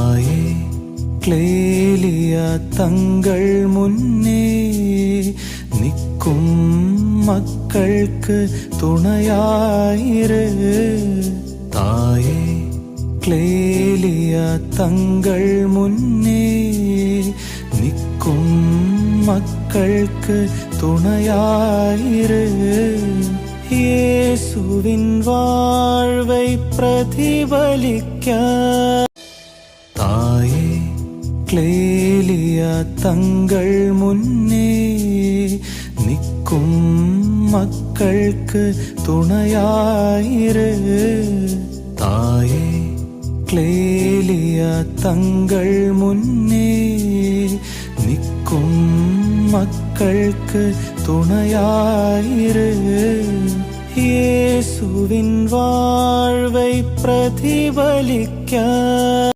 തായേ ക്ലേലിയ തങ്ങൾ മുന്നേ നിൽക്കും മക്കൾക്ക് തുണയായിര്. തായേ ക്ലേലിയ തങ്ങൾ മുന്നേ നിൽക്കും മക്കൾക്ക് തുണയായിര്. യേസുവിൻ வாழ்வை பிரதிபலிக்க தாயே ക്ലേലിയ തങ്ങൾ മുന്നേ നിൽക്കും മക്കൾക്ക് തുണയായിര്. തായേ ക്ലേലിയ തങ്ങൾ മുന്നേ നിൽക്കും മക്കൾക്ക് തുണയായിര്. യേസുവിൻ வாழ்வை பிரதிபலிக்க